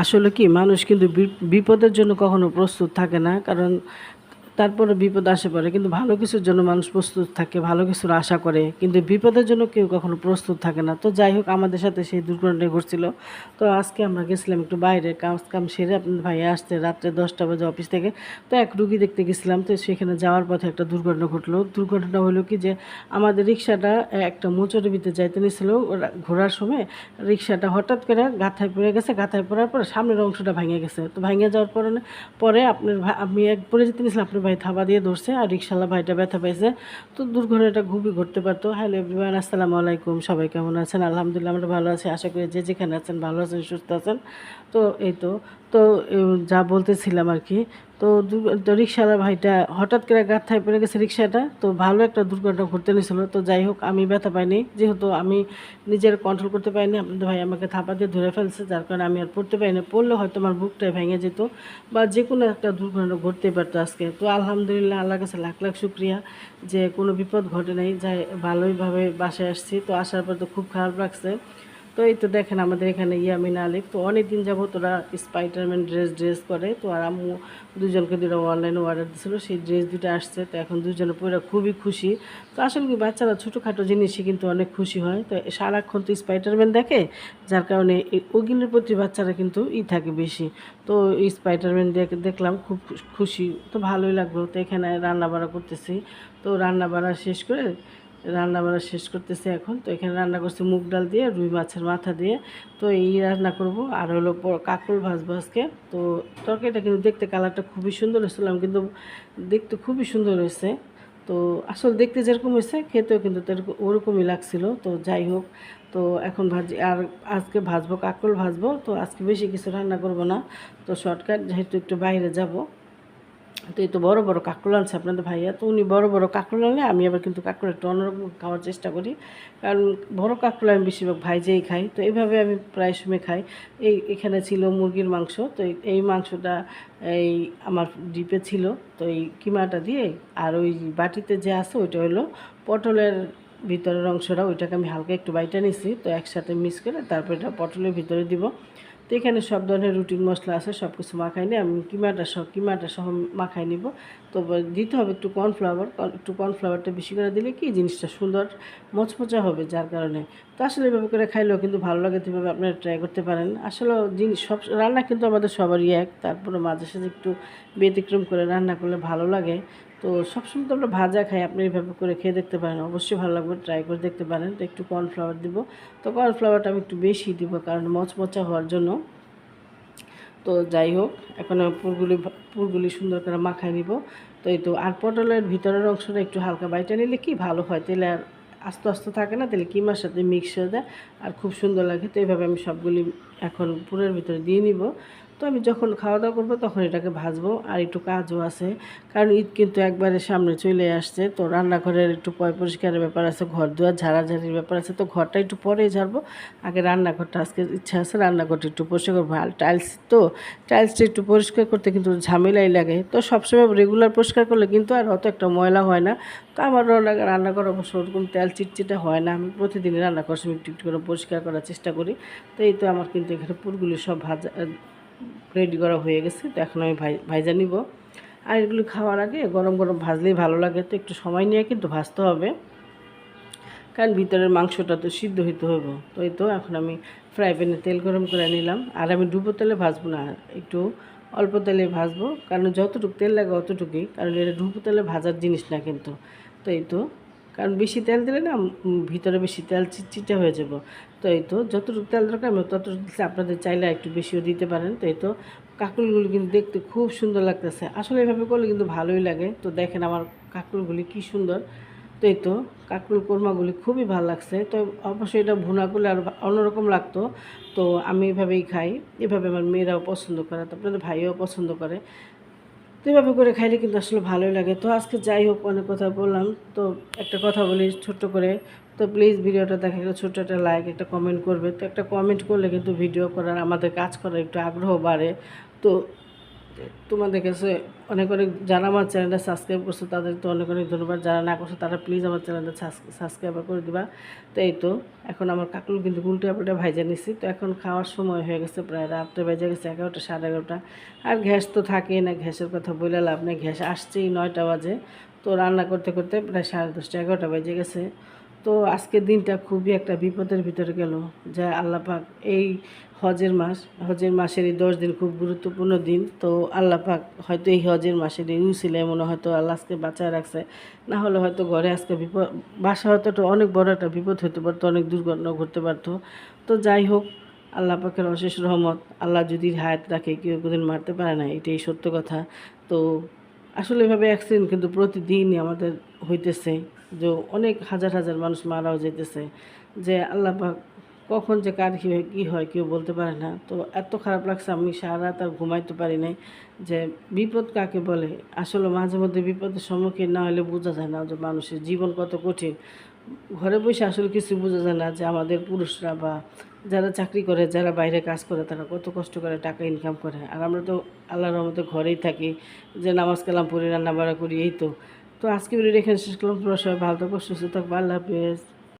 আসলে কি মানুষ কিন্তু বিপদের জন্য কখনো প্রস্তুত থাকে না। কারণ তারপরে বিপদ আসে পড়ে। কিন্তু ভালো কিছুর জন্য মানুষ প্রস্তুত থাকে, ভালো কিছুর আশা করে। কিন্তু বিপদের জন্য কেউ কখনো প্রস্তুত থাকে না। তো যাই হোক আমাদের সাথে সেই দুর্ঘটনাটাই ঘটছিল। তো আজকে আমরা গেছিলাম একটু বাইরে কাজ-কাম সেরে আপনাদের ভাইয়া আসছে রাত্রে ১০টা বাজে অফিস থেকে। তো এক রুগী দেখতে গেছিলাম। তো সেখানে যাওয়ার পথে একটা দুর্ঘটনা ঘটলো। দুর্ঘটনা হলো কি যে আমাদের রিক্সাটা একটা মোচড়ের ভিতরে যাইতে নিছিল। ওরা ঘোরার সময় রিক্সাটা হঠাৎ করে গাথায় পড়ে গেছে। গাথায় পড়ার পরে সামনের অংশটা ভাইঙা গেছে। তো ভাইঙা যাওয়ার পরে আপনার আমি এক পড়ে যেতে নিয়েছিলাম, আপনার ভাই থাবা দিয়ে ধরছে আর রিক্শাওয়ালা ভাইটা ব্যথা পাইছে। তো দুর্ঘটনাটা খুবই ঘটতে পারতো। হ্যালো এভরিওয়ান, আসসালামু আলাইকুম। সবাই কেমন আছেন? আলহামদুলিল্লাহ আমরা ভালো আছি। আশা করি যে যেখানে আছেন ভালো আছেন, সুস্থ আছেন। তো এই তো তো যা বলতেছিলাম আরকি। তো রিক্শাওয়ালা ভাইটা হঠাৎ করে গাথায় পড়ে গেছে রিক্সাটা। তো ভালো একটা দুর্ঘটনা ঘটতে নিয়েছিল। তো যাই হোক আমি ব্যথা পাইনি। যেহেতু আমি নিজের কন্ট্রোল করতে পারিনি, আপনাদের ভাই আমাকে থাপা দিয়ে ধরে ফেলছে। যার কারণে আমি আর পড়তে পারিনি। পড়লে হয়তো আমার বুকটাই ভেঙে যেত বা যেকোনো একটা দুর্ঘটনা ঘটতেই পারতো আজকে। তো আলহামদুলিল্লাহ আল্লাহর কাছে লাখ, লাখ শুকরিয়া যে কোনো বিপদ ঘটে নাই। যাই ভালোইভাবে বাসায় আসছি। তো আসার পর তো খুব খারাপ লাগছে। তো এই তো দেখেন আমাদের এখানে ইয়ামিন আলিফ তো অনেক দিন যাবত ওরা স্পাইডারম্যান ড্রেস করে। তো আর আম্মু দুজনকে দুটো অনলাইনে অর্ডার দিয়েছিল, সেই ড্রেস দুটো আসছে। তো এখন দুজনে পরে খুবই খুশি। তো আসলে কি বাচ্চারা ছোটোখাটো জিনিসই কিন্তু অনেক খুশি হয়। তো সারাক্ষণ তো স্পাইডারম্যান দেখে, যার কারণে ওগুলোর প্রতি বাচ্চারা কিন্তু থাকে বেশি। তো স্পাইডারম্যান দেখলাম খুব খুশি। তো ভালোই লাগলো। তো এখানে রান্না বাড়া করতেছি। তো রান্না বাড়া শেষ করে রান্নাবান্না শেষ করতেছি এখন। তো এখানে রান্না করছি মুগ ডাল দিয়ে, রুই মাছের মাথা দিয়ে। তো এই রান্না করব আর হলো কাঁকরোল ভাজবো আজকে। তো তরকারিটা কিন্তু দেখতে কালারটা খুবই সুন্দর হয়েছিল, কিন্তু দেখতে খুবই সুন্দর হয়েছে। তো আসলে দেখতে যেরকম হয়েছে খেতেও কিন্তু ওরকমই লাগছিল। তো যাই হোক, তো এখন ভাজি আর আজকে ভাজবো কাঁকরোল ভাজবো। তো আজকে বেশি কিছু রান্না করব না। তো শর্টকাট যেহেতু একটু বাইরে যাব। তো এই তো বড় বড় কাঁকরোল আনছে আপনাদের ভাইয়া। তো উনি বড় বড় কাঁকরোল আনলে আমি আবার কিন্তু কাঁকরোল একটু অন্যরকম খাওয়ার চেষ্টা করি। কারণ বড় কাঁকরোল আমি বেশিরভাগ ভাইজেই খাই। তো এইভাবে আমি প্রায় সময় খাই। এখানে ছিল মুরগির মাংস। তো এই মাংসটা এই আমার ডিপে ছিল। তো এই কিমাটা দিয়ে আর ওই বাটিতে যে আছে ওইটা হলো পটলের ভিতরের অংশটা, ওইটাকে আমি হালকা একটু বাইটা নিছি। তো একসাথে মিক্স করে তারপর এটা পটলের ভিতরে দিব। তো এখানে সব ধরনের রুটিন মশলা আছে, সব কিছু মাখাই নিয়ে আমি কিমাটা সহ মাখাই নিব। তো দিতে হবে একটু কর্নফ্লাওয়ারটা বেশি করে দিলে কি জিনিসটা সুন্দর মচমচা হবে, যার কারণে। তো আসলে এভাবে করে খাইলেও কিন্তু ভালো লাগে। তো এভাবে আপনারা ট্রাই করতে পারেন। আসলে জিনিস সব রান্না কিন্তু আমাদের সবারই এক, তারপরে মাঝে সাঝে একটু ব্যতিক্রম করে রান্না করলে ভালো লাগে। তো সবসময় তো আমরা ভাজা খাই, আপনি এইভাবে করে খেয়ে দেখতে পারেন, অবশ্যই ভালো লাগবে, ট্রাই করে দেখতে পারেন। তো একটু কর্নফ্লাওয়ার দিব। তো কর্নফ্লাওয়ারটা আমি একটু বেশি দিব কারণ মচমচা হওয়ার জন্য। তো যাই হোক, এখন আমি পুরগুলি সুন্দর করে মাখায় নিব। তো এই তো আর পটলের ভিতরের অংশটা একটু হালকা বাইটা নিলে কি ভালো হয়, তাহলে আর আস্তে আস্তে থাকে না, তাহলে কিমার সাথে মিক্স হয়ে যায় আর খুব সুন্দর লাগে। তো এইভাবে আমি সবগুলি এখন পুরের ভিতরে দিয়ে নিব। তো আমি যখন খাওয়া দাওয়া করবো তখন এটাকে ভাজবো। আর একটু কাজও আছে, কারণ ঈদ কিন্তু একবারে সামনে চলে আসছে। তো রান্নাঘরের একটু পরিষ্কারের ব্যাপার আছে, ঘর দুয়ার ঝাড়াঝাড়ির ব্যাপার আছে। তো ঘরটা একটু পরেই ঝাড়বো, আগে রান্নাঘরটা আজকে ইচ্ছা আছে রান্নাঘরটা একটু পরিষ্কার করবো। আর টাইলসটা একটু পরিষ্কার করতে কিন্তু ঝামেলাই লাগে। তো সবসময় রেগুলার পরিষ্কার করলে কিন্তু আর অত একটা ময়লা হয় না। তো আমার রান্নাঘর অবশ্য ওরকম তেল চিটচিটে হয় না। আমি প্রতিদিনই রান্না করার সময় একটু একটু করে পরিষ্কার করার চেষ্টা করি। তো এই তো আমার কিন্তু এখানে পুরগুলি সব রেডি করা হয়ে গেছে। তো এখন আমি ভাইজা নিব। আর এগুলো খাওয়ার আগে গরম গরম ভাজলেই ভালো লাগে। তো একটু সময় নিয়ে কিন্তু ভাজতে হবে, কারণ ভিতরের মাংসটা তো সিদ্ধ হইতে হবে। তো এই তো এখন আমি ফ্রাই প্যানে তেল গরম করে নিলাম। আর আমি ডুবো তেলে ভাজবো না, একটু অল্প তেলে ভাজবো, কারণ যতটুকু তেল লাগে অতটুকুই, কারণ এটা ডুবো তেলে ভাজার জিনিস না কিন্তু। তো এই তো, কারণ বেশি তেল দিলে না ভিতরে বেশি তেল চিটচিটে হয়ে যাব। তো এই তো যতটুকু তেল দরকার আমি ততটুকু দিচ্ছি, আপনাদের চাইলে একটু বেশিও দিতে পারেন। তো এই তো কাঁকরোলগুলি কিন্তু দেখতে খুব সুন্দর লাগতেছে, আসলে এভাবে করলে কিন্তু ভালোই লাগে। তো দেখেন আমার কাঁকরোলগুলি কী সুন্দর। তো এই তো কাঁকরোল কোরমাগুলি খুবই ভালো লাগছে। তো অবশ্যই এটা ভুনা করলে আরও অন্যরকম লাগতো। তো আমি এভাবেই খাই, এভাবে আমার মেয়েরাও পছন্দ করে, তো আপনাদের ভাইও পছন্দ করে। তো এভাবে করে খাইলে কিন্তু আসলে ভালোই লাগে। তো আজকে যাই হোক অনেক কথা বললাম। তো একটা কথা বলি ছোট্ট করে, তো প্লিজ ভিডিওটা দেখা গেলে ছোট্ট একটা লাইক একটা কমেন্ট করবে। তো একটা কমেন্ট করলে কিন্তু ভিডিও করার আমাদের কাজ করার একটু আগ্রহ বাড়ে। তো তোমাদের কাছে অনেক অনেক যারা আমার চ্যানেলটা সাবস্ক্রাইব করছো তাদের তো অনেক অনেক ধন্যবাদ, যারা না করছো তারা প্লিজ আমার চ্যানেলটা সাবস্ক্রাইব করে দিবা। তো এই তো এখন আমার কাকুল কিন্তু উল্টে পাল্টে ভাইজা নিছি, তো এখন খাওয়ার সময় হয়ে গেছে, প্রায় রাত্রে বেজে গেছে 11টা 11:30। আর গ্যাস তো থাকেই না, গ্যাসের কথা বলে লাভ নেই, গ্যাস আসছেই 9টা বাজে। তো রান্না করতে করতে প্রায় 10:30 11টা বেজে গেছে। তো আজকের দিনটা খুবই একটা বিপদের ভিতরে গেল, যা আল্লাহ পাক এই হজের মাসের এই 10 দিন খুব গুরুত্বপূর্ণ দিন। তো আল্লাহ পাক হয়তো এই হজের মাসের এই উসিলে মনে হয়তো আল্লাহ আজকে বাঁচায় রাখছে, না হলে হয়তো ঘরে আজকে বিপদ, বাসা হয়তো একটা অনেক বড় একটা বিপদ হতে পারতো, অনেক দুর্ঘটনা ঘটতে পারতো। তো যাই হোক, আল্লাহ পাকের অশেষ রহমত, আল্লাহ যদি হায়াত রাখে কেউ কোনোদিন মারতে পারে না, এটাই সত্য কথা। তো আসলে এভাবে অ্যাক্সিডেন্ট কিন্তু প্রতিদিনই আমাদের হইতেছে, যে অনেক হাজার হাজার মানুষ মারাও যেতেছে, যে আল্লাহ পাক কখন যে কার কী হয় কেউ বলতে পারে না। তো এত খারাপ লাগছে, আমি সারা রাত আর ঘুমাইতে পারি নাই, যে বিপদ কাকে বলে। আসলে মাঝে মধ্যে বিপদের সম্মুখীন না হলে বোঝা যায় না যে মানুষের জীবন কত কঠিন। ঘরে বসে আসলে কিছু বোঝা যায় না যে আমাদের পুরুষরা বা যারা চাকরি করে, যারা বাইরে কাজ করে, তারা কত কষ্ট করে টাকা ইনকাম করে, আর আমরা তো আল্লাহর রহমতে ঘরেই থাকি, যে নামাজ কালাম পড়ি রান্না বাড়া করি, এই তো। তো আজকে ভিডিও এখানে শেষ করলাম, তোমরা সবাই ভালো থাকো, সুস্থ থাকবো, আল্লাহ হাফেজ।